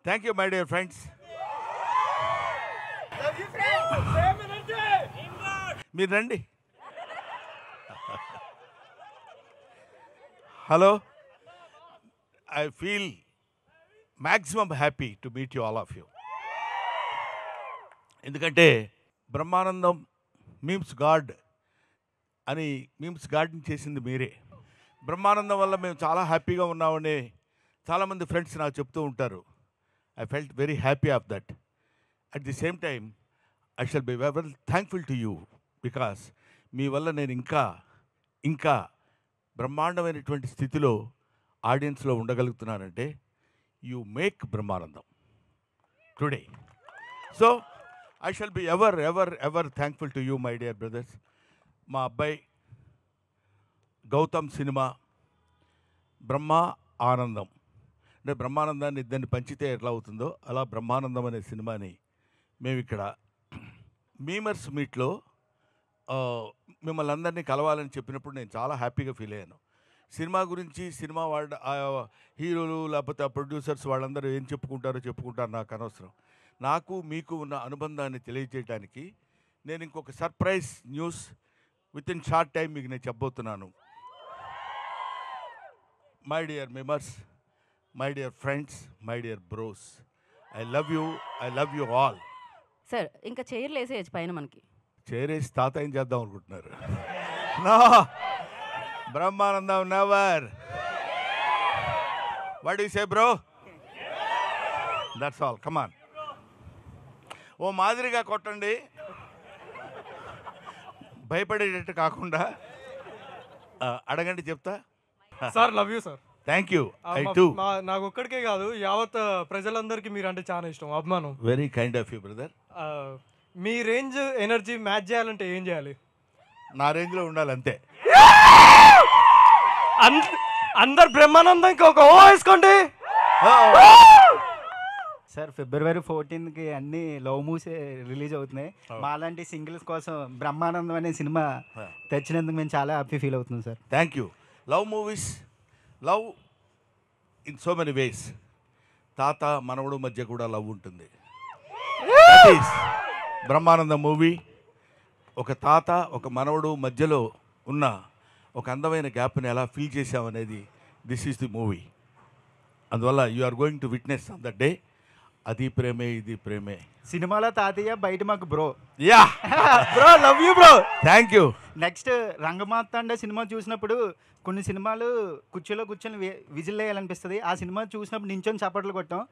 Thank you my dear friends. మీరు రండి. Hello, I feel maximum happy to meet you all of you. ఎందుకంటే Brahmanandam memes God అని memes గాడ్ని చేసింది మీరే. బ్రహ్మానందం వల్ల మేము చాలా హ్యాపీగా ఉన్నామని చాలామంది ఫ్రెండ్స్ నాకు చెప్తూ ఉంటారు. I felt very happy of that. At the same time I shall be very thankful to you because మీ వల్ల నేను ఇంకా బ్రహ్మాండమైనటువంటి స్థితిలో ఆడియన్స్లో ఉండగలుగుతున్నానంటే you make Brahmanandam today. So I shall be ever thankful to you my dear brothers. మా అబ్బాయి గౌతమ్ సినిమా బ్రహ్మ ఆనందం అంటే బ్రహ్మానందాన్ని ఇద్దరిని పంచితే ఎట్లా అవుతుందో అలా బ్రహ్మానందం అనే సినిమాని మేము ఇక్కడ మీమర్స్ మీట్లో మిమ్మల్ని అందరినీ కలవాలని చెప్పినప్పుడు నేను చాలా హ్యాపీగా ఫీల్ అయ్యాను. సినిమా గురించి సినిమా వాళ్ళ హీరోలు లేకపోతే ఆ ప్రొడ్యూసర్స్ వాళ్ళందరూ ఏం చెప్పుకుంటారు నాకు అనవసరం. నాకు మీకు ఉన్న అనుబంధాన్ని తెలియజేయడానికి నేను ఇంకొక surprise news with in short time మీకు నేను చెప్పబోతున్నాను. My dear members, my dear friends, my dear bros, I love you all. Sir ఇంకా చైర్లు వేసేయచ్చు పైన మనకి. చేరేసి తాత ఏం చేద్దాం అనుకుంటున్నారు? No, Brahmanandam never. What you say bro? That's all. Come on, ఓ మాదిరిగా కొట్టండి, భయపడేటట్టు కాకుండా. అడగండి, చెప్తా. Sir love you sir. Thank you. I too. నాకు ఒక్కడికే కాదు, యావత్ ప్రజలందరికీ మీరు అంటే చాలా ఇష్టం, అభిమానం. Very kind of you brother. Me range energy match చేయాలంటే ఏం చేయాలి? నా రేంజ్లో ఉండాలి అంతే. అందరు బ్రహ్మానందంకి ఒక ఓ వేసుకోండి. సార్ ఫిబ్రవరి 14కి అన్ని లవ్ మూవీస్ రిలీజ్ అవుతున్నాయి. మాలాంటి సింగిల్స్ కోసం బ్రహ్మానందం అనే సినిమా తెచ్చినందుకు మేము చాలా హ్యాపీ ఫీల్ అవుతున్నాం sir. Thank you. Love movies, love in so many ways. తాత మనవడు మధ్య కూడా లవ్ ఉంటుంది. బ్రహ్మానందం మూవీ ఒక తాత ఒక మనవడు మధ్యలో ఉన్న ఒక అందమైన గ్యాప్ని ఎలా ఫీల్ చేసామనేది దిస్ ఈస్ ది మూవీ. అందువల్ల you are going to witness on that day. అది ప్రేమే ఇది ప్రేమే. సినిమాలో తాతయ్య, బయట మాకు bro. Yeah bro, love you bro. Thank you. Next Rangamarthanda సినిమా చూసినప్పుడు కొన్ని సినిమాలు కుర్చీలో కూర్చొని విజిల్ వేయాలనిపిస్తుంది. ఆ సినిమా చూసినప్పుడు నించొని చప్పట్లు కొట్టాం.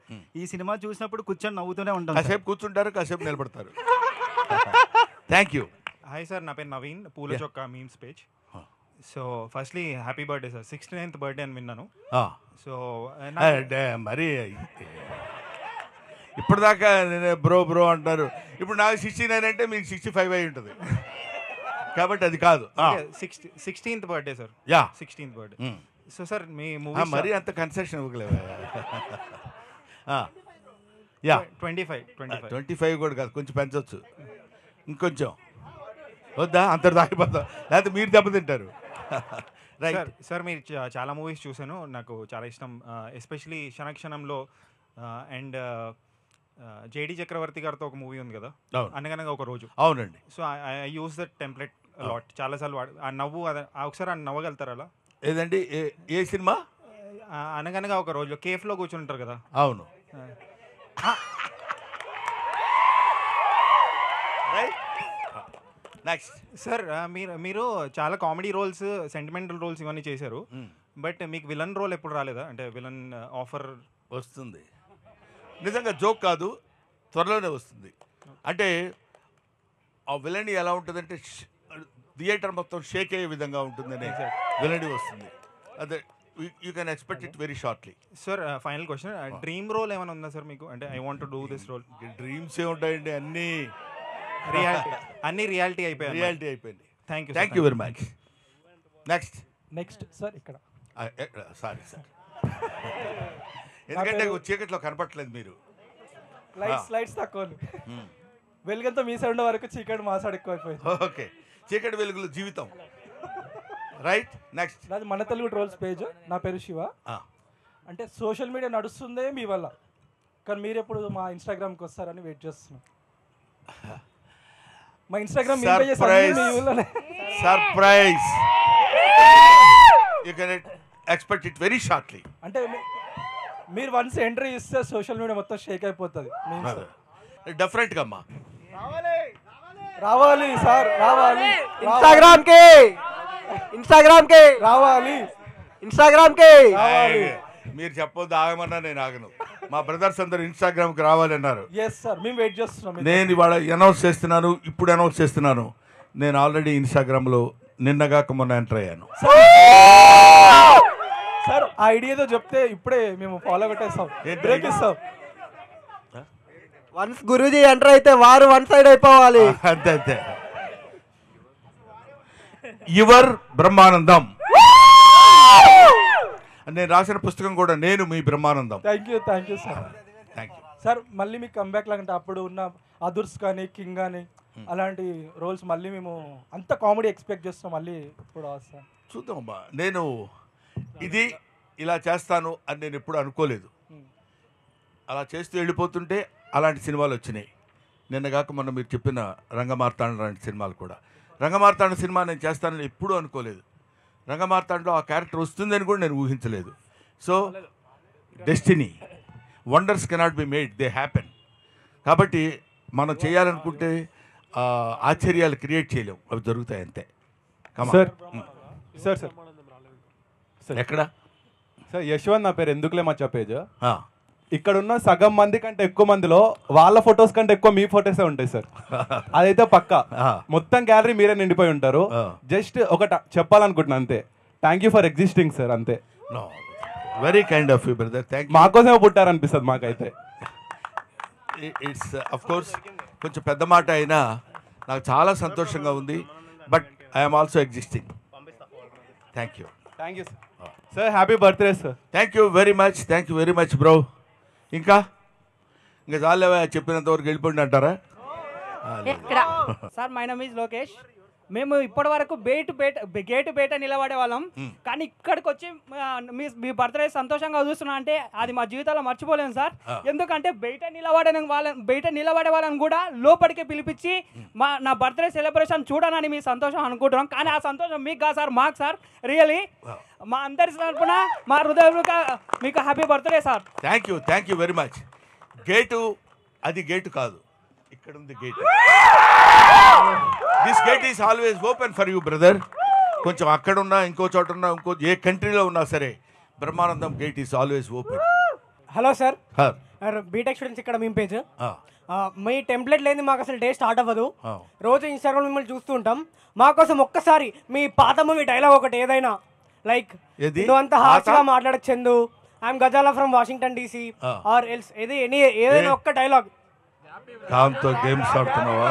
ఈ సినిమా చూసినప్పుడు కూర్చొని నవ్వుతూనే ఉంటాం. కాసేపు కూర్చుంటారు, కాసేపు నిలబడతారు. Thank you. హాయ్ సార్, నా పేరు నవీన్, పూల చొక్కా memes page. So firstly happy birthday sir. 69th birthday అని విన్నాను. సో మరి ఇప్పటిదాకా నేను బ్రో అంటారు. ఇప్పుడు నాకు 69 అంటే మీకు 65 అయి ఉంటుంది కాబట్టి అది కాదు. 16th birthday sir. Yeah, 16th birthday. So sir మీ మూవీ మరీ అంత కన్సెషన్ ఇవ్వలేవా? యా, 25 కూడా కాదు, కొంచెం పెంచవచ్చు. ఇంకొంచెం వద్దా? అంత దాగిపోతాం, లేకపోతే మీరు దెబ్బతింటారు. రైట్ సార్, మీరు చాలా మూవీస్ చూశాను, నాకు చాలా ఇష్టం. ఎస్పెషలీ క్షణక్షణంలో అండ్ జేడి చక్రవర్తి గారితో ఒక మూవీ ఉంది కదా, అనగనగా ఒక రోజు. అవునండి. So I use that template lot, చాలాసార్లు ఆ నవ్వు ఒకసారి ఆ నవ్వగలుగుతారా అలా? ఏదండి? ఏ సినిమా? అనగనగా ఒక రోజు కేఫ్లో కూర్చుంటారు కదా. అవును. నెక్స్ట్ సార్, మీరు చాలా కామెడీ రోల్స్, సెంటిమెంటల్ రోల్స్ ఇవన్నీ చేశారు. బట్ మీకు విలన్ రోల్ ఎప్పుడు రాలేదా? అంటే విలన్ ఆఫర్ వస్తుంది. నిజంగా జోక్ కాదు, త్వరలోనే వస్తుంది. అంటే ఆ విలనీ ఎలా ఉంటుందంటే థియేటర్ మొత్తం షేక్ అయ్యే విధంగా ఉంటుందని విలనీ వస్తుంది. అదే you can expect it very shortly. Sir, final question, dream role ఏమైనా ఉందా సార్ మీకు? అంటే I want to do this role. Dreams ఏ ఉంటాయండి, అన్ని రియాలిటీ అయిపోయింది. Thank you very much. Next sir ఇక్కడ సారీ సార్, ఎందుకంటే చీకట్లో కనపట్లేదు మీరు. లైట్స్ తక్కువ, వెలుగంతా మీ సైడ్ వరకు చీకటి మా సైడ్ ఎక్కువైపోయింది. ఓకే, చీకటి వెలుగులు జీవితం. Right, next. నాది మన తెలుగు ట్రోల్స్ పేజ్. నా పేరు శివ. అంటే సోషల్ మీడియా నడుస్తుందే మీ వల్ల. కానీ మీరు ఎప్పుడు మా ఇన్స్టాగ్రామ్కి వస్తారని వెయిట్ చేస్తున్నాం. మా Instagram surprise you can expect it very shortly. అంటే మీరు వన్స్ ఎంట్రీ ఇస్తే సోషల్ మీడియా మొత్తం షేక్ అయిపోతుంది. డెఫినెట్గా అమ్మా రావాలి సార్, రావాలి ఇన్స్టాగ్రామ్ కి రావాలి. మీరు చెప్పొద్దు, ఆగమన్నా నేను ఆగను. మా బ్రదర్స్ అందరూ ఇన్స్టాగ్రామ్కి రావాలన్నారు. ఎస్ సార్, మేము వెయిట్ చేస్తున్నాం. నేను ఇవాళ అనౌన్స్ చేస్తున్నాను, ఇప్పుడు అనౌన్స్ చేస్తున్నాను. నేను ఆల్రెడీ ఇన్స్టాగ్రామ్లో నిన్నగాక మొన్న ఎంటర్ అయ్యాను. సార్ ఆ ఐడియాతో చెప్తే ఇప్పుడే మేము ఫాలో కొట్టేస్తాం, బ్రేక్ ఇస్తాం. వన్స్ గురూజీ ఎంటర్ అయితే వారు వన్ సైడ్ అయిపోవాలి. అంతే అంతే. యువర్ బ్రహ్మానందం. నేను రాసిన పుస్తకం కూడా నేను మీ Brahmanandam. Thank you sir. Thank you sir. మళ్ళీ మీకు కంబ్యాక్ లాగంటే అప్పుడు ఉన్న అదుర్స్ కానీ కింగ్ కానీ అలాంటి రోల్స్ మళ్ళీ మేము అంత కామెడీ ఎక్స్పెక్ట్ చేస్తాం. మళ్ళీ ఇప్పుడు సార్ చూద్దామమ్మా. నేను ఇది ఇలా చేస్తాను అని నేను ఎప్పుడు అనుకోలేదు. అలా చేస్తూ వెళ్ళిపోతుంటే అలాంటి సినిమాలు వచ్చినాయి. నిన్నగాక మొన్న మీరు చెప్పిన రంగమార్తాండ లాంటి సినిమాలు కూడా. రంగమార్తాండ సినిమా నేను చేస్తానని ఎప్పుడూ అనుకోలేదు. రంగమార్తాండలో ఆ క్యారెక్టర్ వస్తుందని కూడా నేను ఊహించలేదు. So destiny, wonders cannot be made, they happen. కాబట్టి మనం చేయాలనుకుంటే ఆశ్చర్యాలు క్రియేట్ చేయలేం, అవి జరుగుతాయి అంతే. సార్ ఎక్కడ సార్ యశ్వంత్ నా పేరు, ఎందుకులే మచ్చా పేజ్. ఇక్కడ ఉన్న సగం మంది కంటే ఎక్కువ మందిలో వాళ్ళ ఫొటోస్ కంటే ఎక్కువ మీ ఫొటోసే ఉంటాయి సార్. అదైతే పక్కా. మొత్తం గ్యాలరీ మీరే నిండిపోయి ఉంటారు. జస్ట్ ఒకటి చెప్పాలనుకుంటున్నా అంతే. Thank you for existing sir, అంతే. Very kind of you brother. Thank you. మాకోసమే పుట్టారనిపిస్తుంది మాకైతే. ఇట్స్ అఫ్ కోర్స్ కొంచెం పెద్ద మాట అయినా నాకు చాలా సంతోషంగా ఉంది. But I'm also existing. Thank you sir. Happy birthday sir. Thank you very much bro. ఇంకా చాలేవా, చెప్పినంత వరకు వెళ్ళిపోండి అంటారా? Sir my name is Lokesh. మేము ఇప్పటి వరకు గేటు బయట నిలబడే వాళ్ళం, కానీ ఇక్కడికి వచ్చి మీ బర్త్డే సంతోషంగా చూస్తున్నా అంటే అది మా జీవితాల్లో మర్చిపోలేము సార్. ఎందుకంటే బయట నిలబడే వాళ్ళని కూడా లోపలికి పిలిపించి నా బర్త్డే సెలబ్రేషన్ చూడనని మీ సంతోషం అనుకుంటున్నాం. కానీ ఆ సంతోషం మీకు కాదు సార్, మాకు సార్. రియలీ మా అందరి తరపున మా హృదయంగా మీకు happy birthday sir. Thank you very much. అది గేటు కాదు, ఇక్కడ ఉంది gate. This gate is always open for you brother. కొంచెం అక్కడున్నా, ఇంకో చోట ఉన్నా, ఏ కంట్రీలో ఉన్నా సరే Brahmanandam gate is always open. Hello sir, BTech students ఇక్కడ మేము పేజ్. మీ టెంప్లెట్ లేని మాకు అసలు డే స్టార్ట్ అవ్వదు. రోజు ఇన్స్టాగ్రామ్ మిమ్మల్ని చూస్తూ ఉంటాం. మాకోసం ఒక్కసారి మీ పాత మూవీ డైలాగ్ ఒకటి ఏదైనా, లైక్ నువ్వు అంత హార్ష్గా మాట్లాడచ్చందు, I'm Gazala from Washington DC or else, ఏదైనా ఒక్క డైలాగ్. ఖాన్తో గేమ్స్ ఆడుతున్నావా?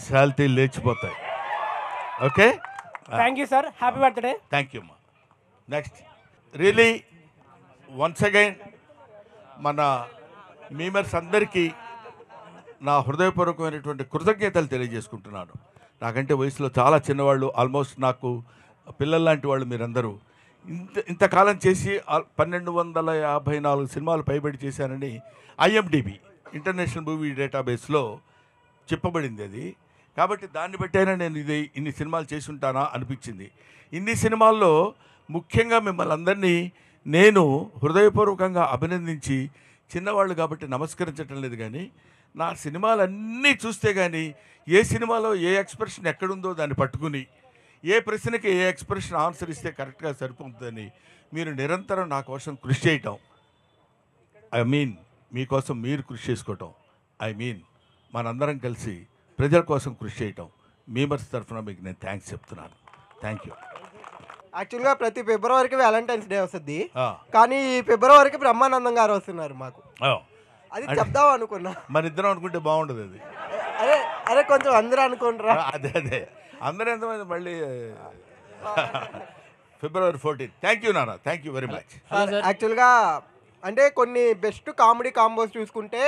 శాలిటీ లేచిపోతాయి. Okay, thank you sir. Happy birthday. Thank you అమ్మా. నెక్స్ట్ రియలీ వన్స్ అగైన్ మన మీమర్స్ అందరికీ నా హృదయపూర్వకమైనటువంటి కృతజ్ఞతలు తెలియజేసుకుంటున్నాను. నాకంటే వయసులో చాలా చిన్నవాళ్ళు, ఆల్మోస్ట్ నాకు పిల్లల్లాంటి వాళ్ళు మీరందరూ. ఇంతకాలం చేసి 1254 సినిమాలు పైబడి చేశానని IMDb ఇంటర్నేషనల్ మూవీ డేటాబేస్లో చెప్పబడింది అది. కాబట్టి దాన్ని బట్టైనా నేను ఇన్ని సినిమాలు చేసి ఉంటానా అనిపించింది. ఇన్ని సినిమాల్లో ముఖ్యంగా మిమ్మల్ని అందరినీ నేను హృదయపూర్వకంగా అభినందించి, చిన్నవాళ్ళు కాబట్టి నమస్కరించటం లేదు, కానీ నా సినిమాలన్నీ చూస్తే కానీ ఏ సినిమాలో ఏ ఎక్స్ప్రెషన్ ఎక్కడుందో దాన్ని పట్టుకుని ఏ ప్రశ్నకి ఏ ఎక్స్ప్రెషన్ ఆన్సర్ ఇస్తే కరెక్ట్గా సరిపోతుందని మీరు నిరంతరం నా కోసం కృషి చేయటం, మీకోసం మీరు కృషి చేసుకోవటం, మనందరం కలిసి ప్రజల కోసం కృషి చేయటం, మీమర్స్ తరఫున మీకు నేను థ్యాంక్స్ చెప్తున్నాను. Thank you. యాక్చువల్గా ప్రతి ఫిబ్రవరికి వ్యాలంటైన్స్ డే వస్తుంది, కానీ ఈ ఫిబ్రవరికి బ్రహ్మానందం గారు వస్తున్నారు మాకు. అది చెప్దాం అనుకున్నా. మన ఇద్దరం అనుకుంటే బాగుండదు అది. అరే కొంచెం అందరూ అనుకుంటారా? అదే అందరూ ఎంతమంది మళ్ళీ February 14. థ్యాంక్ యూ నాన్న, థ్యాంక్ యూ వెరీ మచ్. యాక్చువల్గా అంటే కొన్ని బెస్ట్ కామెడీ కాంబోస్ చూసుకుంటే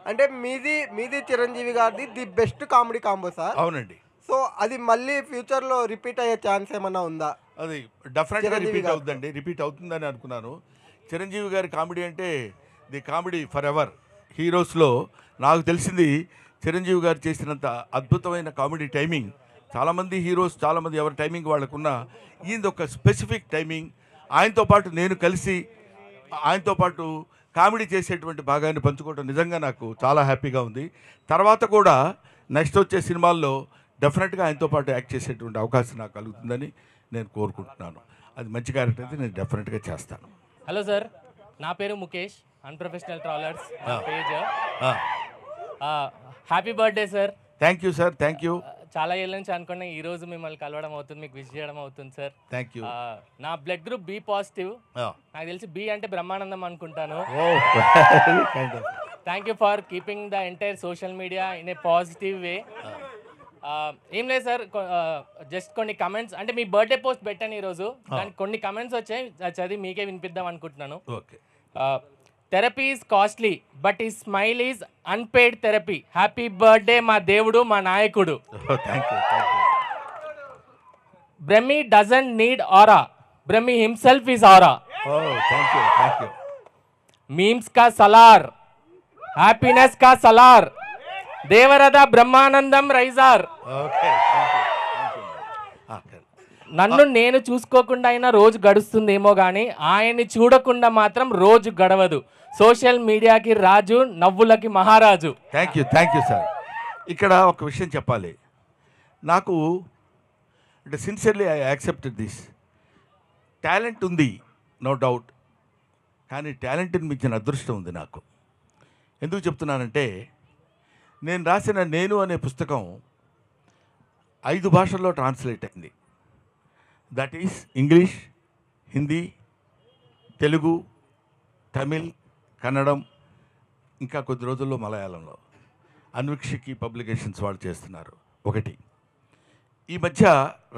అంటే మీది చిరంజీవి గారిది the best comedy combo sir. అవునండి. సో అది మళ్ళీ ఫ్యూచర్లో రిపీట్ అయ్యే ఛాన్స్ ఏమన్నా ఉందా? అది డెఫినెట్గా చిరంజీవి రిపీట్ గారు. అవుతుందండి, రిపీట్ అవుతుందని అనుకున్నాను. చిరంజీవి గారి కామెడీ అంటే ది కామెడీ ఫర్ ఎవర్. హీరోస్లో నాకు తెలిసింది చిరంజీవి గారు చేసినంత అద్భుతమైన కామెడీ టైమింగ్ చాలామంది హీరోస్, చాలామంది ఎవరి టైమింగ్ వాళ్ళకున్న, ఈయనది ఒక స్పెసిఫిక్ టైమింగ్. ఆయనతో పాటు నేను కలిసి ఆయనతో పాటు కామెడీ చేసేటువంటి భాగాన్ని పంచుకోవడం నిజంగా నాకు చాలా హ్యాపీగా ఉంది. తర్వాత కూడా నెక్స్ట్ వచ్చే సినిమాల్లో డెఫినెట్గా ఆయనతో పాటు యాక్ట్ చేసేటువంటి అవకాశం నాకు కలుగుతుందని నేను కోరుకుంటున్నాను. అది మంచి క్యారెక్టర్ అయితే నేను డెఫినెట్గా చేస్తాను. హలో సార్, నా పేరు Mukesh, unprofessional travellers page. Happy birthday sir. Thank you sir, thank you. చాలా ఏళ్ళ నుంచి అనుకున్నా ఈ రోజు మిమ్మల్ని కలవడం అవుతుంది, మీకు విష్ చేయడం అవుతుంది సార్. Thank you. నా బ్లడ్ గ్రూప్ బి పాజిటివ్. నాకు తెలిసి బి అంటే బ్రహ్మానందం అనుకుంటాను. Thank you for keeping the entire social media in a positive way. ఏం లేదు సార్, జస్ట్ కొన్ని కమెంట్స్, అంటే మీ బర్త్డే పోస్ట్ పెట్టాను ఈరోజు, దానికి కొన్ని కమెంట్స్ వచ్చాయి, చదివి మీకే వినిపిద్దాం అనుకుంటున్నాను. Okay. Therapy is costly but ఈ smile is unpaid therapy. Happy birthday మా దేవుడు, మా నాయకుడు. Brahmi doesn't need aura, Brahmi himself is aura. Memes కా సలార్, హ్యాపీనెస్ కా సలార్, దేవరథ బ్రహ్మానందం రైజార్. నన్ను నేను చూసుకోకుండా అయినా రోజు గడుస్తుందేమో కానీ ఆయన్ని చూడకుండా మాత్రం రోజు గడవదు. సోషల్ మీడియాకి రాజు, నవ్వులకి మహారాజు. Thank you sir. ఇక్కడ ఒక విషయం చెప్పాలి. నాకు అంటే sincerely I accepted this. Talent ఉంది, నో డౌట్, కానీ టాలెంట్ని మించిన అదృష్టం ఉంది నాకు. ఎందుకు చెప్తున్నానంటే, నేను రాసిన నేను అనే పుస్తకం 5 భాషల్లో ట్రాన్స్లేట్ అయింది. That is English, Hindi, Telugu, Tamil, Kannada, ఇంకా కొద్ది రోజుల్లో మలయాళంలో. అన్వీక్షకి పబ్లికేషన్స్ వాళ్ళు చేస్తున్నారు. ఒకటి, ఈ మధ్య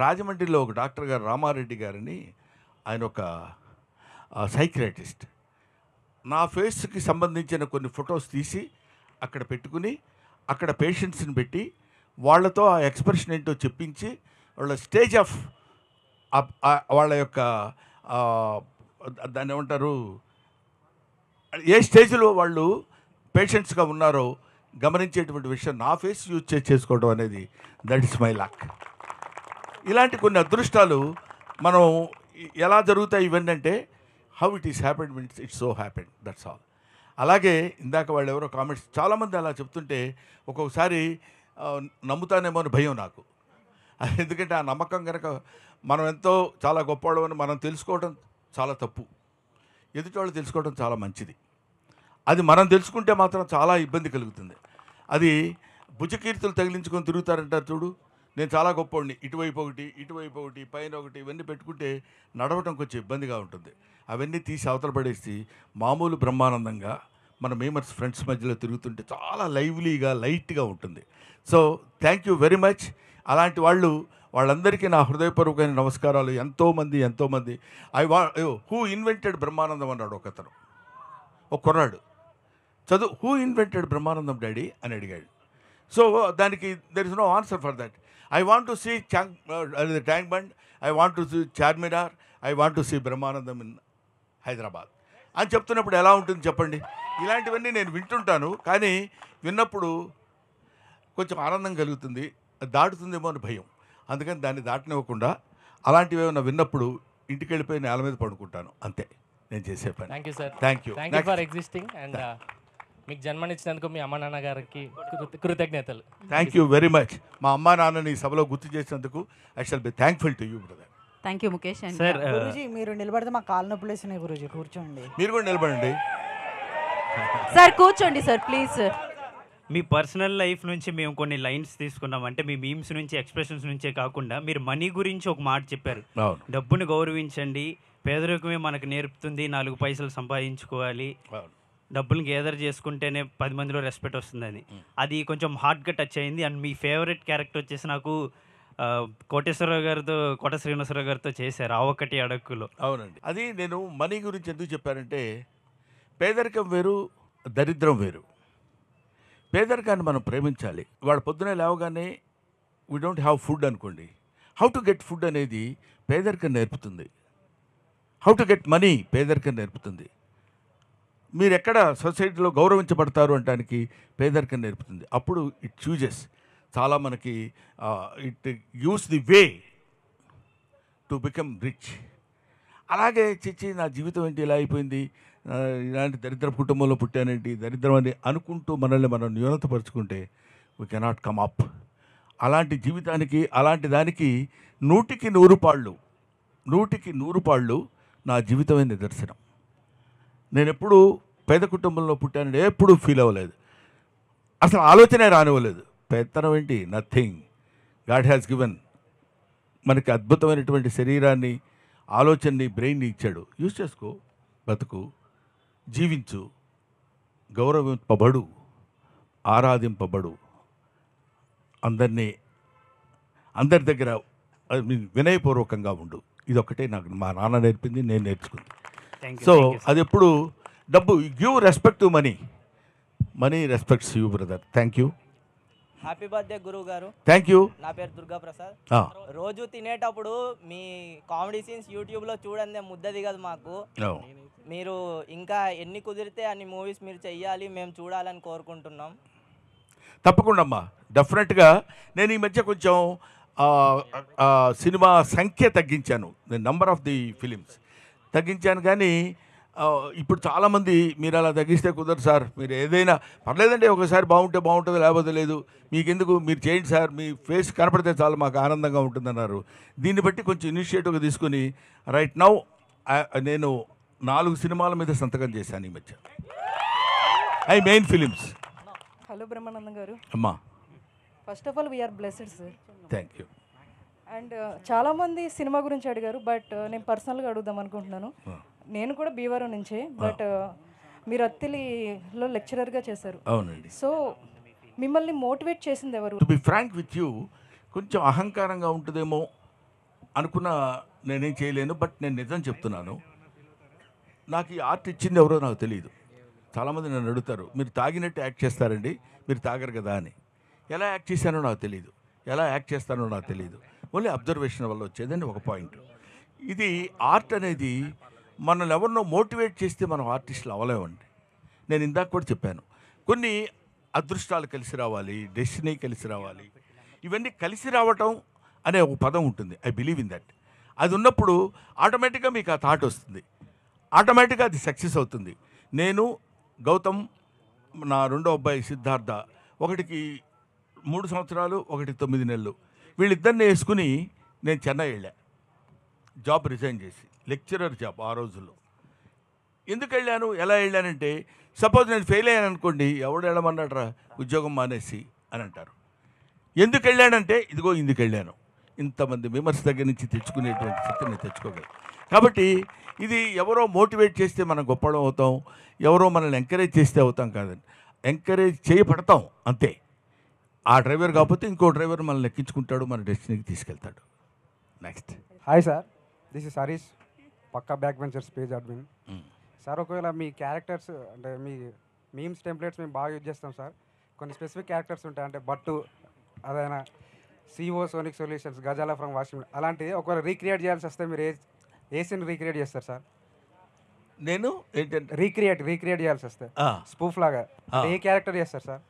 రాజమండ్రిలో ఒక డాక్టర్ గారు రామారెడ్డి గారిని, ఆయన ఒక సైకియాట్రిస్ట్, నా ఫేస్కి సంబంధించిన కొన్ని ఫొటోస్ తీసి అక్కడ పెట్టుకుని అక్కడ పేషెంట్స్ని పెట్టి వాళ్ళతో ఆ ఎక్స్ప్రెషన్ ఏంటో చెప్పించి వాళ్ళ స్టేజ్ ఆఫ్ వాళ్ళ యొక్క దాన్ని ఏమంటారు, ఏ స్టేజ్లో వాళ్ళు పేషెంట్స్గా ఉన్నారో గమనించేటువంటి విషయం నా ఫేస్ యూజ్ చేసుకోవడం అనేది దట్ ఇస్ మై లక్. ఇలాంటి కొన్ని అదృష్టాలు మనం ఎలా జరుగుతాయి ఇవన్నీ అంటే, how it is happened means it's so happened, that's all. అలాగే ఇందాక వాళ్ళు ఎవరో కామెంట్స్ చాలామంది అలా చెప్తుంటే ఒక్కొక్కసారి నమ్ముతానేమో అని భయం నాకు. ఎందుకంటే ఆ నమ్మకం కనుక మనం ఎంతో చాలా గొప్పవాళ్ళమని మనం తెలుసుకోవడం చాలా తప్పు, ఎదుటి వాళ్ళు తెలుసుకోవడం చాలా మంచిది. అది మనం తెలుసుకుంటే మాత్రం చాలా ఇబ్బంది కలుగుతుంది. అది భుజకీర్తులు తగిలించుకొని తిరుగుతారంటారు చూడు, నేను చాలా గొప్పవాడిని, ఇటువైపు ఒకటి పైన ఒకటి, ఇవన్నీ పెట్టుకుంటే నడవటం కొంచెం ఇబ్బందిగా ఉంటుంది. అవన్నీ తీసి అవతల పడేసి మామూలు బ్రహ్మానందంగా మన మేమర్స్ ఫ్రెండ్స్ మధ్యలో తిరుగుతుంటే చాలా లైవ్లీగా, లైట్గా ఉంటుంది. So thank you very much. అలాంటి వాళ్ళందరికీ నా హృదయపూర్వకమైన నమస్కారాలు. ఎంతోమంది హూ ఇన్వెంటెడ్ బ్రహ్మానందం అన్నాడు ఒకతను, ఒక కుర్రాడు చదువు, హూ ఇన్వెంటెడ్ బ్రహ్మానందం డాడీ అని అడిగాడు. సో దానికి there is no answer for that. I want to see Tank Bund, I want to see Charminar, I want to see Brahmanandam in Hyderabad అని చెప్తున్నప్పుడు ఎలా ఉంటుంది చెప్పండి. ఇలాంటివన్నీ నేను వింటుంటాను, కానీ విన్నప్పుడు కొంచెం ఆనందం కలుగుతుంది, దాటుతుందేమో అని భయం. అందుకని దాన్ని దాటనివ్వకుండా అలాంటివి ఏమైనా విన్నప్పుడు ఇంటికి వెళ్ళిపోయి నేల మీద పడుకుంటాను, అంతే నేను చేసే పని. Thank you sir. Thank you for existing and మీకు జన్మనిచ్చినందుకు మీ అమ్మ నాన్న గారికి కృతజ్ఞతలు. Thank you very much. మా అమ్మా నాన్నని సభలో గుర్తు చేసినందుకు I shall be thankful to you brother. Thank you Mukesh. Sir Guruji, మీరు నిలబడితే మా కాళ్ళు నొప్పులు వేసినాయి గురూజీ, కూర్చోండి. మీరు కూడా నిలబడండి సార్, కూర్చోండి sir please. Sir, me personal life నుంచి మేము కొన్ని లైన్స్ తీసుకున్నాం. అంటే మీ మీమ్స్ నుంచి, ఎక్స్ప్రెషన్స్ నుంచే కాకుండా మీరు మనీ గురించి ఒక మాట చెప్పారు. డబ్బుని గౌరవించండి, పేదరికమే మనకు నేర్పుతుంది, 4 పైసలు సంపాదించుకోవాలి, డబ్బులు గేదర్ చేసుకుంటేనే 10 మందిలో రెస్పెక్ట్ వస్తుందని. అది కొంచెం హార్ట్గా టచ్ అయింది. అండ్ మీ ఫేవరెట్ క్యారెక్టర్ వచ్చేసి నాకు కోట శ్రీనివాసరావు గారితో చేశారు ఆ ఒక్కటి అడక్కులో. అవునండి, అది నేను మనీ గురించి ఎందుకు చెప్పానంటే, పేదరికం వేరు, దరిద్రం వేరు. పేదరికాన్ని మనం ప్రేమించాలి. వాడు పొద్దునే లేవగానే వీ డోంట్ హ్యావ్ ఫుడ్ అనుకోండి, హౌ టు గెట్ ఫుడ్ అనేది పేదరికం నేర్పుతుంది. హౌ టు గెట్ మనీ పేదరికం నేర్పుతుంది. మీరు ఎక్కడ సొసైటీలో గౌరవించబడతారు అనడానికి పేదరికం నేర్పుతుంది. అప్పుడు ఇట్ చూజెస్ చాలా మనకి it gives the way to become rich. అలాగే చిచ్చి నా జీవితం ఏంటి ఇలా అయిపోయింది, ఇలాంటి దరిద్ర కుటుంబంలో పుట్టానేంటి, దరిద్రం అని అనుకుంటూ మనల్ని మనం న్యూనతపరుచుకుంటే వీ కెనాట్ కమ్ అప్. అలాంటి జీవితానికి, అలాంటి దానికి 100కి 100 పాళ్ళు నా జీవితమే నిదర్శనం. నేను ఎప్పుడూ పేద కుటుంబంలో పుట్టానని ఎప్పుడూ ఫీల్ అవ్వలేదు, అసలు ఆలోచనే రానివ్వలేదు. పెత్తనం ఏంటి, నథింగ్. గాడ్ హ్యాస్ గివెన్ మనకి అద్భుతమైనటువంటి శరీరాన్ని, ఆలోచనని, బ్రెయిన్ని ఇచ్చాడు. యూజ్ చేసుకో, బతుకు, జీవించు, గౌరవింపబడు, ఆరాధింపబడు, అందరి దగ్గర వినయపూర్వకంగా ఉండు. ఇదొక్కటే నాకు మా నాన్న నేర్పింది, నేను నేర్చుకుంది. సో అది ఎప్పుడు డబ్బు, give respect to money, money respects you brother. Thank you. Happy birthday గురువు గారు. Thank you. నా పేరు దుర్గా ప్రసాద్. రోజు తినేటప్పుడు మీ కామెడీ సీన్స్ యూట్యూబ్లో చూడండి, ముద్ద దిగదు మాకు. మీరు ఇంకా ఎన్ని కుదిరితే అన్ని మూవీస్ మీరు చెయ్యాలి, మేము చూడాలని కోరుకుంటున్నాం. తప్పకుండా అమ్మా, డెఫినెట్గా. నేను ఈ మధ్య కొంచెం సినిమా సంఖ్య తగ్గించాను, నెంబర్ ఆఫ్ ది ఫిలిమ్స్ తగ్గించాను. కానీ ఇప్పుడు చాలామంది మీరు అలా తగ్గిస్తే కుదరదు సార్, మీరు ఏదైనా పర్లేదండి, ఒకసారి బాగుంటే బాగుంటుంది, లేకపోతే లేదు, మీకెందుకు, మీరు చేయండి సార్, మీ ఫేస్ కనపడితే చాలా మాకు ఆనందంగా ఉంటుందన్నారు. దీన్ని బట్టి కొంచెం ఇనిషియేటివ్గా తీసుకుని రైట్ నౌ నేను 4 సినిమాల మీద సంతకం చేశాను ఈ మధ్య, main films. Hello Brahmanandam garu. అమ్మా, first of all we are blessed sir. Thank you. And చాలామంది సినిమా గురించి అడిగారు, బట్ నేను పర్సనల్గా అడుగుదాం అనుకుంటున్నాను. నేను కూడా భీమవరం నుంచే, బట్ మీరు అత్తిలిలో లెక్చరర్గా చేశారు. అవునండి. సో మిమ్మల్ని మోటివేట్ చేసింది ఎవరు? To be frank with you, కొంచెం అహంకారంగా ఉంటుందేమో అనుకున్న నేనేం చేయలేను, బట్ నేను నిజం చెప్తున్నాను. నాకు ఈ ఆర్ట్ ఇచ్చింది ఎవరో నాకు తెలియదు. చాలామంది నన్ను అడుగుతారు, మీరు తాగినట్టు యాక్ట్ చేస్తారండి, మీరు తాగరు కదా అని. ఎలా యాక్ట్ చేశానో నాకు తెలియదు, ఎలా యాక్ట్ చేస్తానో నాకు తెలియదు. ఓన్లీ అబ్జర్వేషన్ వల్ల వచ్చేదండి ఒక పాయింట్. ఇది ఆర్ట్ అనేది మనల్ని ఎవరినో మోటివేట్ చేస్తే మనం ఆర్టిస్టులు అవ్వలేమండి. నేను ఇందాక కూడా చెప్పాను, కొన్ని అదృష్టాలు కలిసి రావాలి, డెస్టినీ కలిసి రావాలి. ఇవన్నీ కలిసి రావటం అనే ఒక పదం ఉంటుంది. I believe in that. అది ఉన్నప్పుడు ఆటోమేటిక్గా మీకు ఆ థాట్ వస్తుంది, ఆటోమేటిక్గా అది సక్సెస్ అవుతుంది. నేను, గౌతమ్, నా రెండో అబ్బాయి సిద్ధార్థ, ఒకటికి 3 సంవత్సరాలు, ఒకటి 9 నెలలు, వీళ్ళిద్దరిని వేసుకుని నేను చెన్నై వెళ్ళా, జాబ్ రిజైన్ చేసి, లెక్చరర్ జాబ్ ఆ రోజుల్లో. ఎందుకు వెళ్ళాను, ఎలా వెళ్ళానంటే, సపోజ్ నేను ఫెయిల్ అయ్యాను అనుకోండి, ఎవడు వెళ్ళమన్నాడరా ఉద్యోగం మానేసి అని అంటారు. ఎందుకు వెళ్ళానంటే, ఇదిగో ఇందుకు వెళ్ళాను, ఇంతమంది మెంబర్స్ దగ్గర నుంచి తెచ్చుకునేటువంటి శక్తి నేను తెచ్చుకోగలను. కాబట్టి ఇది ఎవరో మోటివేట్ చేస్తే మనం గొప్పడం అవుతాం, ఎవరో మనల్ని ఎంకరేజ్ చేస్తే అవుతాం కాదండి. ఎంకరేజ్ చేయబడతాం అంతే. ఆ డ్రైవర్ కాకపోతే ఇంకో డ్రైవర్ మనల్ని ఎక్కించుకుంటాడు, మన డెస్టినీకి తీసుకెళ్తాడు. Next. Hi sir, this is Harish, Pakka back ventures page admin. Sir, ఒకవేళ మీ క్యారెక్టర్స్ అంటే మీ మీమ్స్ టెంప్లెట్స్ మేము బాగా యూజ్ చేస్తాం సార్. కొన్ని స్పెసిఫిక్ క్యారెక్టర్స్ ఉంటాయి, అంటే బట్టు, అదైనా సిఓ సోనిక్ సొల్యూషన్స్, గజాల ఫ్రమ్ వాషింగ్, అలాంటివి ఒకవేళ రీక్రియేట్ చేయాల్సి వస్తే మీరు ఏ సీన్ రీక్రియేట్ చేస్తారు సార్? నేను ఏంటంటే రీక్రియేట్ చేయాల్సి వస్తే స్పూఫ్ లాగా ఏ క్యారెక్టర్ చేస్తారు సార్?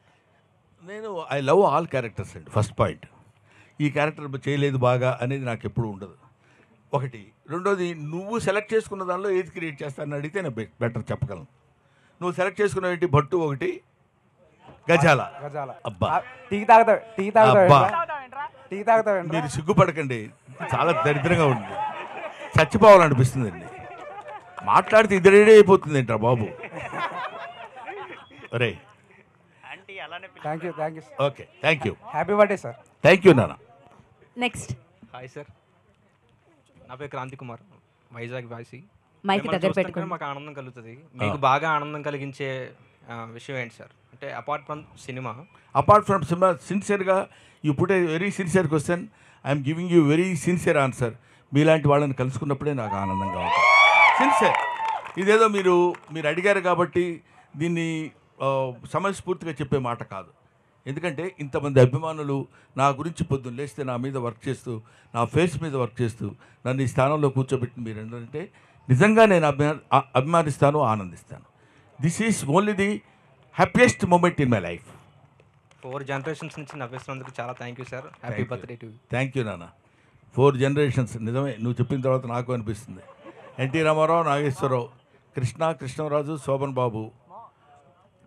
నేను ఐ లవ్ ఆల్ క్యారెక్టర్స్ అండి. ఫస్ట్ పాయింట్, ఈ క్యారెక్టర్ చేయలేదు బాగా అనేది నాకు ఎప్పుడు ఉండదు. ఒకటి. రెండోది, నువ్వు సెలెక్ట్ చేసుకున్న దానిలో ఏది క్రియేట్ చేస్తానని అడిగితే నేను బెటర్ చెప్పగలను. నువ్వు సెలెక్ట్ చేసుకున్న ఏంటి, భట్టు ఒకటి, గజాల. అబ్బా, టీ తాగుతావు, మీరు సిగ్గుపడకండి, చాలా దరిద్రంగా ఉంది, చచ్చిపోవాలనిపిస్తుందండి. మాట్లాడితే ఇది రెడీ అయిపోతుంది ఏంట్రా బాబు. అరే, thank you. Okay, thank you. Happy birthday sir. Thank you నాన్న. నెక్స్ట్. హాయ్ సార్, నా పేరు క్రాంతి కుమార్, వైజాగ్ వాసి. మైక్ దగ్గర పెట్టుకుని మాకు ఆనందం కలుగుతుంది. మీకు బాగా ఆనందం కలిగించే విషయం ఏంటి సార్? అంటే అపార్ట్ ఫ్రమ్ సినిమా సిన్సియర్గా you put a very sincere question. I'm giving you very sincere answer. మీలాంటి వాళ్ళని కలుసుకున్నప్పుడే నాకు ఆనందంగా ఉంటుంది. సిన్సియర్. ఇదేదో మీరు అడిగారు కాబట్టి దీన్ని సమయస్ఫూర్తిగా చెప్పే మాట కాదు. ఎందుకంటే ఇంతమంది అభిమానులు నా గురించి పొద్దున్న లేస్తే నా మీద వర్క్ చేస్తూ, నా ఫేస్ మీద వర్క్ చేస్తూ నన్ను ఈ స్థానంలో కూర్చోబెట్టిన మీరు ఏంటంటే నిజంగా నేను అభిమానిస్తాను, ఆనందిస్తాను. This is only the happiest moment in my life. 4 generations నుంచి నవ్విస్తున్నందుకు చాలా thank you sir. Happy birthday to you. Thank you నాన్న. 4 జనరేషన్స్ నిజమే, నువ్వు చెప్పిన తర్వాత నాకు అనిపిస్తుంది. ఎన్టీ రామారావు, నాగేశ్వరరావు, కృష్ణరాజు, శోభన్ బాబు,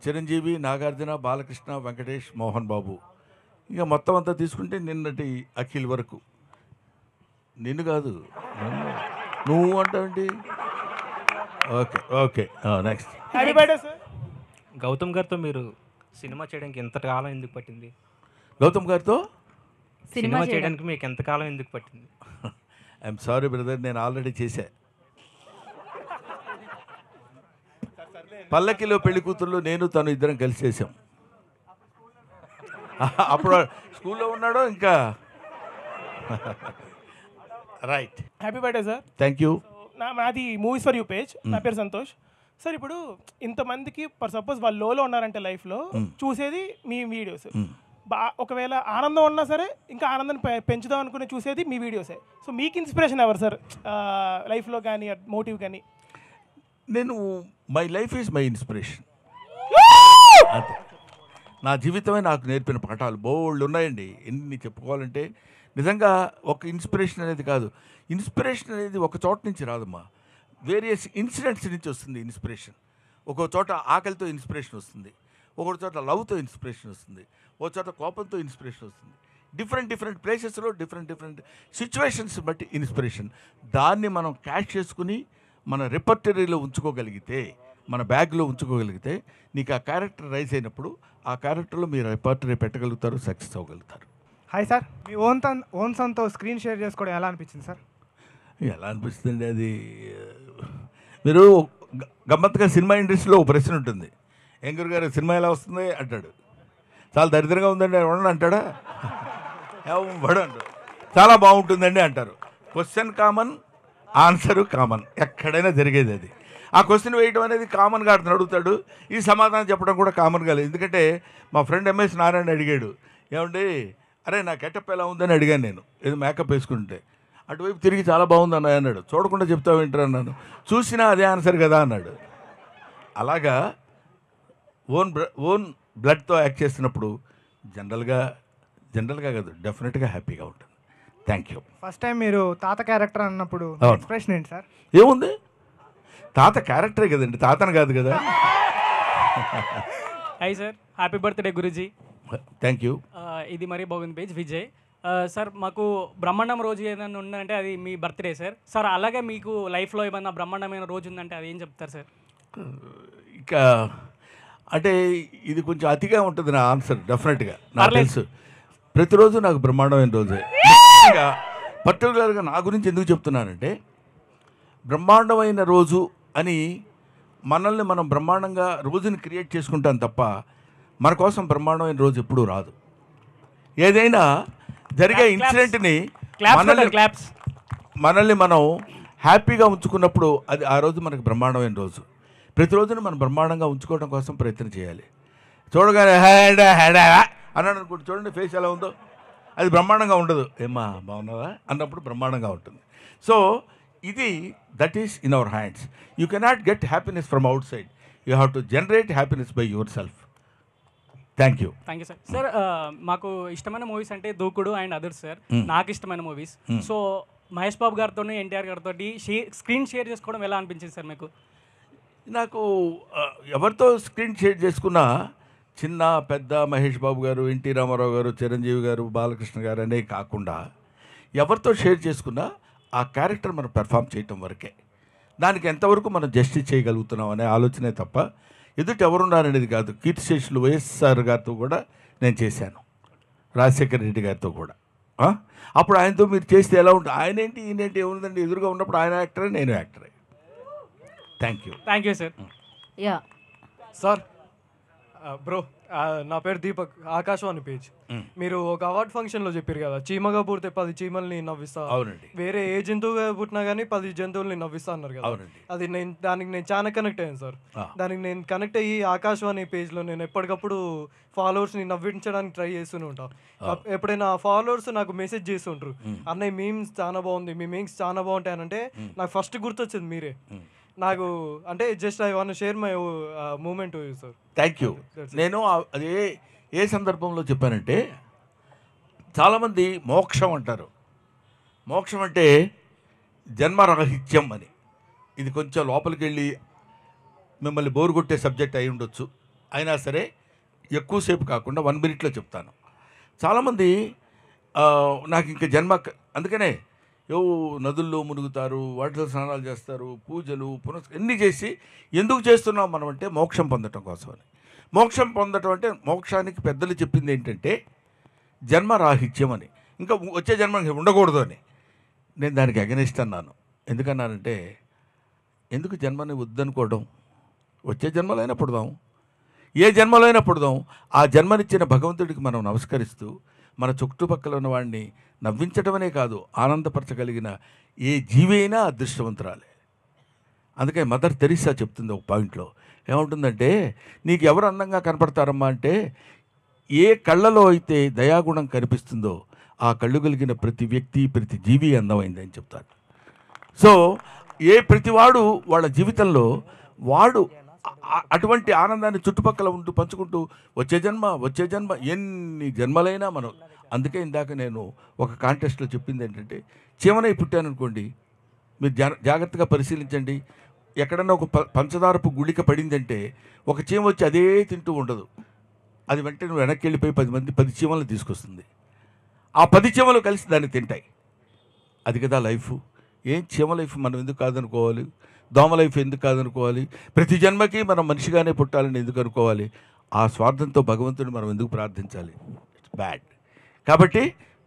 చిరంజీవి, నాగార్జున, బాలకృష్ణ, వెంకటేష్, మోహన్ బాబు, ఇక మొత్తం అంతా తీసుకుంటే నిన్నటి అఖిల్ వరకు. నిన్ను కాదు, నువ్వు అంటావేంటి? Okay okay, next. Happy birthday sir. Gautam గారితో మీరు సినిమా చేయడానికి ఎంత కాలం ఎందుకు పట్టింది? గౌతమ్ గారితో సినిమా చేయడానికి మీకు ఎంతకాలం ఎందుకు పట్టింది? ఐఎమ్ సారీ బ్రదర్, నేను ఆల్రెడీ చేశా. పల్లకిలో పెళ్లి కూతుర్లు నేను తను ఇద్దరం కలిసి చేసాం. అప్పుడు స్కూల్లో ఉన్నాడో ఇంకా. Right. Happy birthday sir. Thank you. నాది మూవీస్ ఫర్ యూ పేజ్. నా పేరు సంతోష్ సార్. ఇప్పుడు ఇంతమందికి ఫర్ సపోజ్ వాళ్ళు లోలో ఉన్నారంటే లైఫ్లో చూసేది మీ వీడియోస్. ఒకవేళ ఆనందం ఉన్నా సరే ఇంకా ఆనందాన్ని పెంచుదాం అనుకుని చూసేది మీ వీడియోసే. సో మీకు ఇన్స్పిరేషన్ ఎవరు సార్ లైఫ్లో కానీ, మోటివ్ కానీ? నేను my life is my inspiration. అంతే, నా జీవితమే నాకు నేర్పిన పాఠాలు బోల్డ్ ఉన్నాయండి. ఎన్ని చెప్పుకోవాలంటే నిజంగా ఒక ఇన్స్పిరేషన్ అనేది కాదు. ఇన్స్పిరేషన్ అనేది ఒక చోట నుంచి రాదమ్మా, వేరియస్ ఇన్సిడెంట్స్ నుంచి వస్తుంది ఇన్స్పిరేషన్. ఒక్కో చోట ఆకలితో ఇన్స్పిరేషన్ వస్తుంది, ఒక్కో చోట లవ్తో ఇన్స్పిరేషన్ వస్తుంది, ఒక చోట కోపంతో ఇన్స్పిరేషన్ వస్తుంది. డిఫరెంట్ ప్లేసెస్లో డిఫరెంట్ సిచ్యువేషన్స్ బట్టి ఇన్స్పిరేషన్. దాన్ని మనం క్యాష్ చేసుకుని మన రిపర్టరీలో ఉంచుకోగలిగితే, మన బ్యాగ్లో ఉంచుకోగలిగితే, నీకు ఆ క్యారెక్టర్ రైజ్ అయినప్పుడు ఆ క్యారెక్టర్లో మీరు రిపర్టరీ పెట్టగలుగుతారు, సక్సెస్ అవ్వగలుగుతారు. హాయ్ సార్, మీ ఓన్ సన్తో స్క్రీన్ షేర్ చేసుకోవడం ఎలా అనిపించింది సార్? ఎలా అనిపిస్తుంది అది, మీరు గమ్మత్తుగా సినిమా ఇండస్ట్రీలో ఒక ప్రశ్న ఉంటుంది, ఎంగూరు గారు సినిమా ఎలా వస్తుంది అంటాడు. చాలా దరిద్రంగా ఉందండి ఎవడని అంటాడా? ఎవడు అంటాడు. చాలా బాగుంటుందండి అంటారు. క్వశ్చన్ కామన్, ఆన్సరు కామన్, ఎక్కడైనా జరిగేది అది. ఆ క్వశ్చన్ వేయడం అనేది కామన్గా అతను అడుగుతాడు, ఈ సమాధానం చెప్పడం కూడా కామన్గా లేదు. ఎందుకంటే మా ఫ్రెండ్ ఎంఎస్ నారాయణ అడిగాడు, ఏమండి అరే నా గెటప్ ఎలా ఉందని అడిగాను నేను, ఏదో మేకప్ వేసుకుంటే. అటువైపు తిరిగి చాలా బాగుంది అన్నయ్య అన్నాడు. చూడకుండా చెప్తావు ఏంటరా అన్నాను. చూసినా అదే ఆన్సర్ కదా అన్నాడు. అలాగా ఓన్ బ్లడ్తో యాక్ట్ చేస్తున్నప్పుడు జనరల్గా కాదు, డెఫినెట్గా హ్యాపీగా ఉంటుంది. Thank you. ఫస్ట్ టైం మీరు తాత క్యారెక్టర్ అన్నప్పుడు ఎక్స్ప్రెషన్ ఏంటి సార్? ఏముంది, తాత క్యారెక్టరే కదండి, తాతను కాదు కదా. Hi sir, happy birthday Guruji. Thank you. ఇది మరీ బాగుంది పేజ్ విజయ్ సార్. మాకు బ్రహ్మాండం రోజు ఏదైనా ఉందంటే అది మీ బర్త్డే సార్. సార్ అలాగే మీకు లైఫ్లో ఏమన్నా బ్రహ్మాండమైన రోజు ఉందంటే అది ఏం చెప్తారు సార్? ఇక అంటే ఇది కొంచెం అతిగా ఉంటుంది నా ఆన్సర్. డెఫినెట్గా నాకు తెలుసు, ప్రతిరోజు నాకు బ్రహ్మాండమైన రోజే. పర్టికులర్గా నా గురించి ఎందుకు చెప్తున్నానంటే, బ్రహ్మాండమైన రోజు అని మనల్ని మనం బ్రహ్మాండంగా రోజుని క్రియేట్ చేసుకుంటాం తప్ప మన కోసం బ్రహ్మాండమైన రోజు ఎప్పుడూ రాదు. ఏదైనా జరిగే ఇన్సిడెంట్ని మనల్ని మనం హ్యాపీగా ఉంచుకున్నప్పుడు అది ఆ రోజు మనకు బ్రహ్మాండమైన రోజు. ప్రతిరోజును మనం బ్రహ్మాండంగా ఉంచుకోవడం కోసం ప్రయత్నం చేయాలి. చూడగానే అన్నాడు అనుకుంటు, చూడండి ఫేస్ ఎలా ఉందో, అది బ్రహ్మాండంగా ఉండదు. ఏమ్మా బాగున్నావా అన్నప్పుడు బ్రహ్మాండంగా ఉంటుంది. సో ఇది that is in our hands. You cannot get happiness from out side, you have to generate happiness by your self. Thank you. Thank you sir. Sir మాకు ఇష్టమైన మూవీస్ అంటే దూకుడు అండ్ అదర్స్ సార్. నాకు ఇష్టమైన movies. So Mahesh Babu గారితో, ఎన్టీఆర్ గారితో screen share చేసుకోవడం ఎలా అనిపించింది సార్ మీకు? నాకు ఎవరితో స్క్రీన్ షేర్ చేసుకున్నా, చిన్న పెద్ద మహేష్ బాబు గారు, ఎన్టీ రామారావు గారు, చిరంజీవి గారు, బాలకృష్ణ గారు అనే కాకుండా ఎవరితో షేర్ చేసుకున్నా ఆ క్యారెక్టర్ మనం పెర్ఫామ్ చేయటం వరకే. దానికి ఎంతవరకు మనం జస్టిస్ చేయగలుగుతున్నాం అనే ఆలోచనే తప్ప ఎదుటి ఎవరున్నారనేది కాదు. కీర్తిశేషులు వైఎస్ఆర్ గారితో కూడా నేను చేశాను, రాజశేఖర రెడ్డి గారితో కూడా. అప్పుడు ఆయనతో మీరు చేస్తే ఎలా ఉంటుంది, ఆయన ఏంటి ఈయనేంటి ఏముందండి, ఎదురుగా ఉన్నప్పుడు ఆయన యాక్టరే, నేను యాక్టరే. Thank you. Thank you sir. Ya sir bro, నా పేరు దీపక్, ఆకాశవాణి పేజ్. మీరు ఒక అవార్డ్ ఫంక్షన్లో చెప్పారు కదా, చీమగా పుడితే 10 చీమల్ని నవ్విస్తా, అవునండి. వేరే ఏ జంతువుగా పుట్టినా కానీ 10 జంతువుల్ని నవ్విస్తా అన్నారు కదా. అవునండి. అది దానికి నేను చాలా కనెక్ట్ అయ్యాను సార్. దానికి నేను కనెక్ట్ అయ్యి ఆకాశవాణి పేజ్లో నేను ఎప్పటికప్పుడు ఫాలోవర్స్ని నవ్వించడానికి ట్రై చేస్తూనే ఉంటాను. ఎప్పుడైనా ఫాలోవర్స్ నాకు మెసేజ్ చేస్తుంటారు, అన్నయ్య మీమ్స్ చాలా బాగుంది, మీ మీమ్స్ చాలా బాగుంటాయనంటే నాకు ఫస్ట్ గుర్తొచ్చింది మీరే. నాకు అంటే just I want share my moment sir. Thank you. నేను అదే ఏ సందర్భంలో చెప్పానంటే, చాలామంది మోక్షం అంటారు. మోక్షం అంటే జన్మరాహిత్యం అని. ఇది కొంచెం లోపలికి వెళ్ళి మిమ్మల్ని బోరు కొట్టే సబ్జెక్ట్ అయి ఉండొచ్చు. అయినా సరే ఎక్కువసేపు కాకుండా 1 minute చెప్తాను. చాలామంది నాకు ఇంకా జన్మ, అందుకనే నదుల్లో మునుగుతారు, వాటిలో స్నానాలు చేస్తారు, పూజలు ఎన్ని చేసి ఎందుకు చేస్తున్నాం మనం అంటే మోక్షం పొందటం కోసమని. మోక్షం పొందటం అంటే మోక్షానికి పెద్దలు చెప్పింది ఏంటంటే జన్మరాహిత్యం అని, ఇంకా వచ్చే జన్మ ఉండకూడదు అని. నేను దానికి అగెనిస్ట్ అన్నాను. ఎందుకన్నానంటే, ఎందుకు జన్మని వద్దనుకోవడం, వచ్చే జన్మలైనా పుడదాం, ఏ జన్మలైనా పుడదాం. ఆ జన్మనిచ్చిన భగవంతుడికి మనం నమస్కరిస్తూ మన చుట్టుపక్కల ఉన్న వాడిని నవ్వించడమనే కాదు, ఆనందపరచగలిగిన ఏ జీవి అయినా అదృష్టవంతురాలే. అందుకే మదర్ తెరీసా చెప్తుంది ఒక పాయింట్లో, ఏముంటుందంటే, నీకు ఎవరు అందంగా కనపడతారమ్మా అంటే, ఏ కళ్ళలో అయితే దయాగుణం కనిపిస్తుందో ఆ కళ్ళు కలిగిన ప్రతి వ్యక్తి, ప్రతి జీవి అందమైందని చెప్తారు. సో ప్రతివాడు వాళ్ళ జీవితంలో వాడు అటువంటి ఆనందాన్ని చుట్టుపక్కల ఉంటూ పంచుకుంటూ వచ్చే జన్మ ఎన్ని జన్మలైనా మనం. అందుకే ఇందాక నేను ఒక కాంటెస్ట్లో చెప్పింది ఏంటంటే, చీమనై పుట్టాననుకోండి, మీరు జాగ్రత్తగా పరిశీలించండి. ఎక్కడన్నా ఒక పంచదారపు గుళిక పడిందంటే ఒక చీమ వచ్చి అదే తింటూ ఉండదు. అది వెంటనే నువ్వు వెనక్కి వెళ్ళిపోయి 10 చీమలను తీసుకొస్తుంది. ఆ 10 చీమలు కలిసి దాన్ని తింటాయి. అది కదా లైఫ్. చీమ లైఫ్ మనం ఎందుకు కాదనుకోవాలి? దోమ లైఫ్ ఎందుకు కాదనుకోవాలి? ప్రతి జన్మకి మనం మనిషిగానే పుట్టాలని ఎందుకు అనుకోవాలి? ఆ స్వార్థంతో భగవంతుని మనం ఎందుకు ప్రార్థించాలి? It's bad. కాబట్టి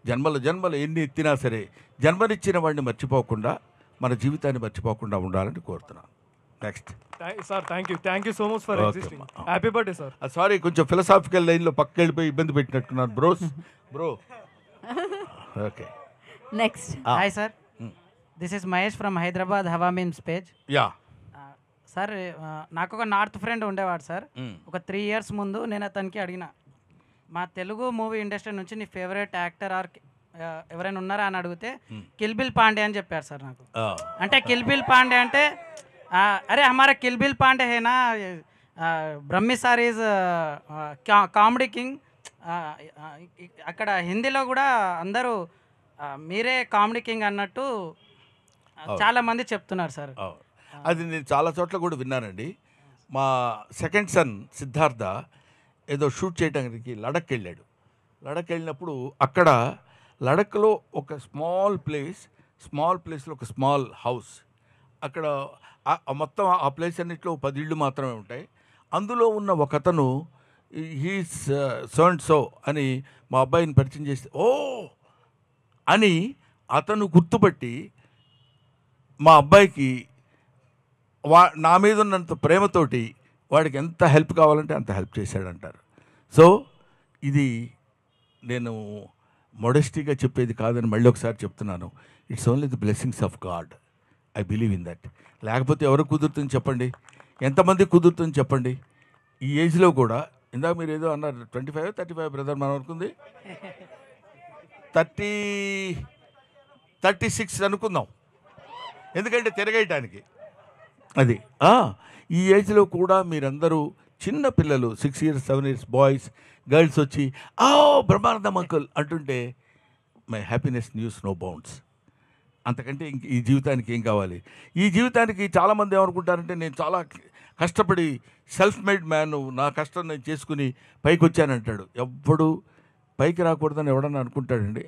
జన్మలు ఎన్ని ఎత్తినా సరే జన్మనిచ్చిన వాడిని మర్చిపోకుండా, మన జీవితాన్ని మర్చిపోకుండా ఉండాలని కోరుతున్నాను. Next sir, thank you so much for existing. Happy birthday sir. Sorry, కొంచెం ఫిలసాఫికల్ లైన్లో పక్కకి వెళ్ళిపోయి ఇబ్బంది పెట్టినట్టున్నాను bro. Okay, next. Hi sir, this is Mahesh from Hyderabad Hawa memes page. Yeah sir, నాకు ఒక నార్త్ ఫ్రెండ్ ఉండేవాడు సార్. ఒక 3 years ముందు నేను అతనికి అడిగిన, మా తెలుగు మూవీ ఇండస్ట్రీ నుంచి నీ ఫేవరెట్ యాక్టర్ ఆర్ ఎవరైనా ఉన్నారా అని అడిగితే కిల్ బిల్ పాండే అని చెప్పారు సార్ నాకు. అంటే కిల్ బిల్ పాండే అంటే అరే హమారా కిల్ బిల్ పాండే హేనా, Brahmi sir is comedy king. అక్కడ హిందీలో కూడా అందరూ మీరే కామెడీ కింగ్ అన్నట్టు చాలా మంది చెప్తున్నారు సార్. అది నేను చాలా చోట్ల కూడా విన్నానండి. మా సెకండ్ సన్ సిద్ధార్థ ఏదో షూట్ చేయడానికి లడక్ వెళ్ళాడు. లడక్ వెళ్ళినప్పుడు అక్కడ లడక్లో ఒక స్మాల్ ప్లేస్లో ఒక స్మాల్ హౌస్, అక్కడ మొత్తం ఆ ప్లేస్ అన్నింటిలో 10 ఇళ్ళు మాత్రమే ఉంటాయి. అందులో ఉన్న ఒక అతను హీస్ సో అని మా అబ్బాయిని పరిచయం చేస్తే, ఓ అని అతను గుర్తుపట్టి మా అబ్బాయికి నా మీద ఉన్నంత ప్రేమతోటి వాడికి ఎంత హెల్ప్ కావాలంటే అంత హెల్ప్ చేశాడంటారు. సో ఇది నేను మొడెస్టీగా చెప్పేది కాదని మళ్ళీ ఒకసారి చెప్తున్నాను. It's only the blessings of God. I believe in that. లేకపోతే ఎవరు కుదురుతుంది చెప్పండి? ఎంతమంది కుదురుతుంది చెప్పండి? ఈ ఏజ్లో కూడా. ఇందాక మీరు ఏదో అన్నారు 25, 35 బ్రదర్, మనం అనుకుంది 36 అనుకుందాం, ఎందుకంటే తిరగేయటానికి. అది ఈ ఏజ్లో కూడా మీరందరూ చిన్న పిల్లలు 6 years 7 years బాయ్స్ గర్ల్స్ వచ్చి బ్రహ్మానందం అంకుల్ అంటుంటే my happiness knows no bounds. అంతకంటే ఇంక ఈ జీవితానికి ఏం కావాలి? ఈ జీవితానికి చాలామంది ఏమనుకుంటారంటే, నేను చాలా కష్టపడి సెల్ఫ్ మేడ్ మ్యాన్, నా కష్టం నేను చేసుకుని పైకి వచ్చానంటాడు. ఎవ్వడు పైకి రాకూడదని ఎవడన్నా అనుకుంటాడండి?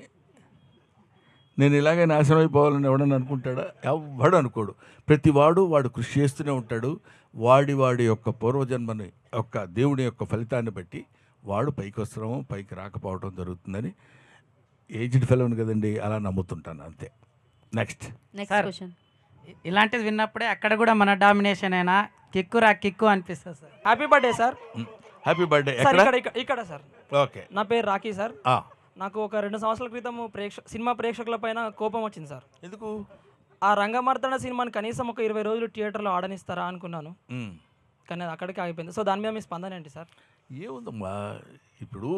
నేను ఇలాగే నాశనం అయిపోవాలని ఎవడన్నా అనుకుంటాడా? ఎవ్వడు అనుకోడు. ప్రతివాడు వాడు కృషి చేస్తూనే ఉంటాడు. వాడి యొక్క పూర్వజన్మని యొక్క దేవుడి యొక్క ఫలితాన్ని బట్టి వాడు పైకి వస్తున్నాము, పైకి రాకపోవడం జరుగుతుందని ఏజ్డ్ ఫెలోని కదండి, అలా నమ్ముతుంటాను అంతే. Next question. ఇలాంటిది విన్నప్పుడే అక్కడ కూడా మన డామినేషన్ అయినా కిక్కు అనిపిస్తుంది sir. Happy birthday sir. Happy birthday. Sir ఇక్కడ సార్. ఓకే. నా పేరు రాకీ సార్. ఆ. నాకు ఒక 2 సంవత్సరాల క్రితం సినిమా ప్రేక్షకుల పైన కోపం వచ్చింది సార్. ఎందుకు? ఆ రంగమార్తాండ సినిమాని కనీసం ఒక 20 రోజులు థియేటర్లో ఆడనిస్తారా అనుకున్నాను, కానీ అది అక్కడికి ఆగిపోయింది. సో దాని మీద మీ స్పందన ఏంటి సార్? ఏముందమ్మా, ఇప్పుడు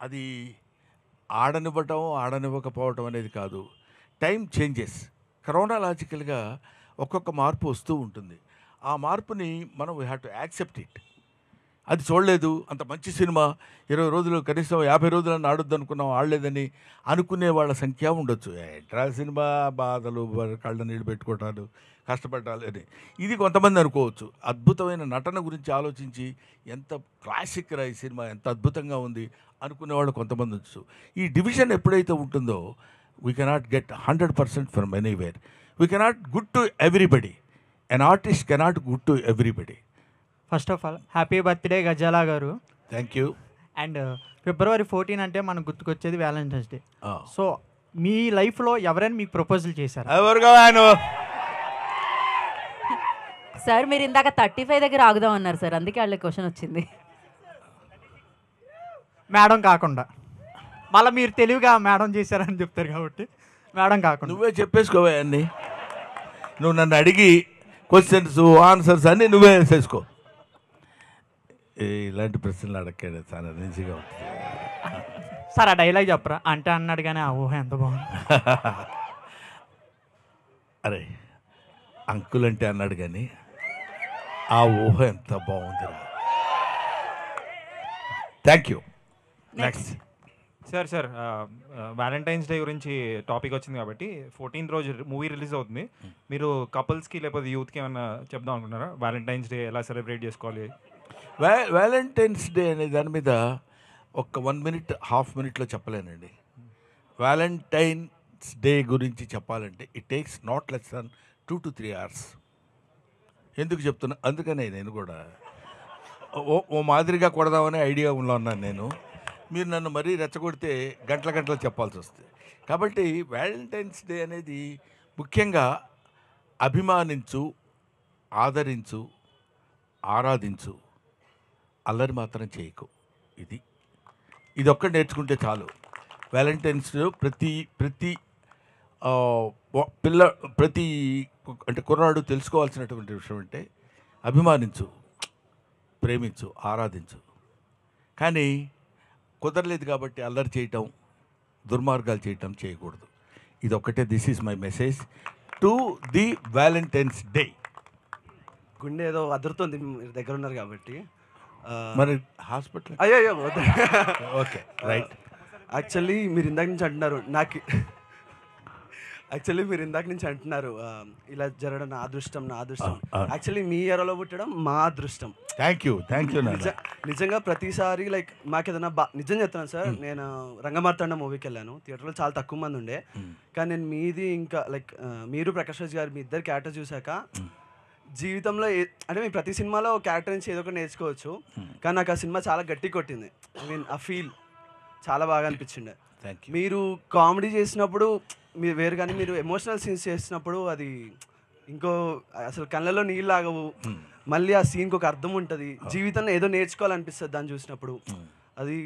అది ఆడనివ్వకపోవటం అనేది కాదు, టైం చేంజెస్. క్రోనాలాజికల్గా ఒక్కొక్క మార్పు వస్తూ ఉంటుంది. ఆ మార్పుని మనం we have to accept it. అది చూడలేదు, అంత మంచి సినిమా 20 రోజులు కనీసం 50 రోజులను ఆడొద్దు అనుకున్నాం, ఆడలేదని అనుకునే వాళ్ళ సంఖ్య ఉండొచ్చు. ఎంట్రా సినిమా బాధలు, కళ్ళ నీళ్ళు పెట్టుకోవటాలు, కష్టపడాలి అని ఇది కొంతమంది అనుకోవచ్చు. అద్భుతమైన నటన గురించి ఆలోచించి ఎంత క్లాసిక్ రా ఈ సినిమా, ఎంత అద్భుతంగా ఉంది అనుకునేవాళ్ళు కొంతమంది వచ్చు. ఈ డివిజన్ ఎప్పుడైతే ఉంటుందో we cannot get 100% from anywhere. We cannot good to everybody. An artist cannot good to everybody. First of all happy birthday Gazala గారు. Thank you. అండ్ February 14 అంటే మనకు గుర్తుకొచ్చేది వ్యాలంటైన్స్ డే. సో మీ లైఫ్లో ఎవరైనా మీకు ప్రపోజల్ చేశారు? సార్ మీరు ఇందాక 35 దగ్గర ఆగుదాం అన్నారు సార్, అందుకే వాళ్ళ క్వశ్చన్ వచ్చింది. మేడం కాకుండా మళ్ళీ మీరు తెలివిగా మేడం చేశారని చెప్తారు కాబట్టి మేడం కాకుండా నువ్వే చెప్పేసుకోవా అన్నీ. నువ్వు నన్ను అడిగి క్వశ్చన్స్ ఆన్సర్స్ అన్నీ నువ్వే వేసేసుకో. ఇలాంటి ప్రశ్నలు అడగండి, చాలా ఈజీగా ఉంటుంది. సార్ ఆ డైలాగ్ చెప్పరా అంటే అన్నాడు కానీ ఆ ఊహ ఎంత బాగుంది. అరే అంకుల్ అంటే అన్నాడు కానీ ఆ ఊహ ఎంత బాగుందిరా. Thank you. Next sir Valentine's day గురించి టాపిక్ వచ్చింది కాబట్టి 14th రోజు మూవీ రిలీజ్ అవుతుంది. మీరు కపుల్స్కి లేకపోతే యూత్కి ఏమైనా చెప్దాం అనుకుంటున్నారా? వ్యాలంటైన్స్ డే ఎలా సెలబ్రేట్ చేసుకోవాలి? వ్యాలంటైన్స్ డే అనే దాని మీద ఒక 1 minute, ½ minute చెప్పలేనండి. వ్యాలంటైన్స్ డే గురించి చెప్పాలంటే it takes not less than 2 to 3 hours. ఎందుకు చెప్తున్నా, అందుకనే నేను కూడా ఓ మాదిరిగా కొడదామనే ఐడియా ఉన్నాను నేను. మీరు నన్ను మరీ రెచ్చగొడితే గంటలు చెప్పాల్సి వస్తుంది. కాబట్టి వ్యాలంటైన్స్ డే అనేది ముఖ్యంగా అభిమానించు, ఆదరించు, ఆరాధించు, అల్లరి మాత్రం చేయకు. ఇది ఒక్కటి నేర్చుకుంటే చాలు. వ్యాలంటైన్స్ ప్రతి అంటే కుర్రాడు తెలుసుకోవాల్సినటువంటి విషయం అంటే అభిమానించు, ప్రేమించు, ఆరాధించు. కానీ కుదరలేదు కాబట్టి అల్లరి చేయటం, దుర్మార్గాలు చేయటం చేయకూడదు. ఇదొక్కటే. This is my message to the Valentine's day. గుండె ఏదో అదురుతుంది, మీరు దగ్గర ఉన్నారు కాబట్టి. మరి హాస్పిటల్ అయ్యో ఓకే రైట్. యాక్చువల్లీ మీరు ఇందాక నుంచి అంటున్నారు ఇలా జరగడం నా అదృష్టం. యాక్చువల్లీ మీ ఏరియాలో పుట్టడం మా అదృష్టం. Thank you. నిజంగా ప్రతిసారి లైక్ మాకు ఏదైనా నిజం చెప్తున్నాను సార్. నేను రంగమార్తాండ మూవీకి వెళ్ళాను, థియేటర్లో చాలా తక్కువ మంది ఉండే. కానీ నేను మీది ఇంకా లైక్ మీరు ప్రకాష్ రాజ్ గారు మీ ఇద్దరు క్యారెక్టర్ చూశాక జీవితంలో అంటే మీ ప్రతి సినిమాలో క్యారెక్టర్ నుంచి ఏదో ఒకటి నేర్చుకోవచ్చు. కానీ నాకు ఆ సినిమా చాలా గట్టి కొట్టింది. ఆ ఫీల్ చాలా బాగా అనిపించిండే. మీరు కామెడీ చేసినప్పుడు మీరు వేరు, కానీ మీరు ఎమోషనల్ సీన్స్ చేసినప్పుడు అది ఇంకో అసలు కళ్ళలో నీళ్ళు ఆగవు. మళ్ళీ ఆ సీన్కి ఒక అర్థం ఉంటుంది. జీవితంలో ఏదో నేర్చుకోవాలనిపిస్తుంది దాన్ని చూసినప్పుడు. అది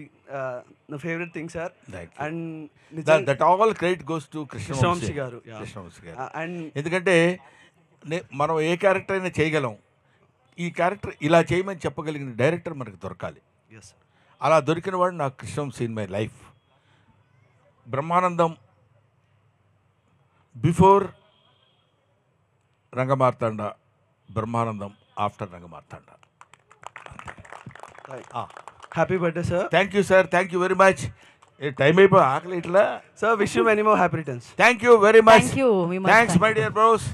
నా favourite thing sir. And that all credit goes to Krishna Vamsi గారు. అండ్ ఎందుకంటే మనం ఏ క్యారెక్టర్ అయినా చేయగలం. ఈ క్యారెక్టర్ ఇలా చేయమని చెప్పగలిగిన డైరెక్టర్ మనకు దొరకాలి. అలా దొరికిన వాడు నాకు Krishna Vamsi in my life. Brahmanandam before Rangamarthanda, Brahmanandam after Rangamarthanda. Happy birthday sir. Thank you sir. Thank you very much. Time అయిపోయి ఆకలి ఇట్లా sir. Wish you many more happy returns. Thank you very much. Thanks my dear bros.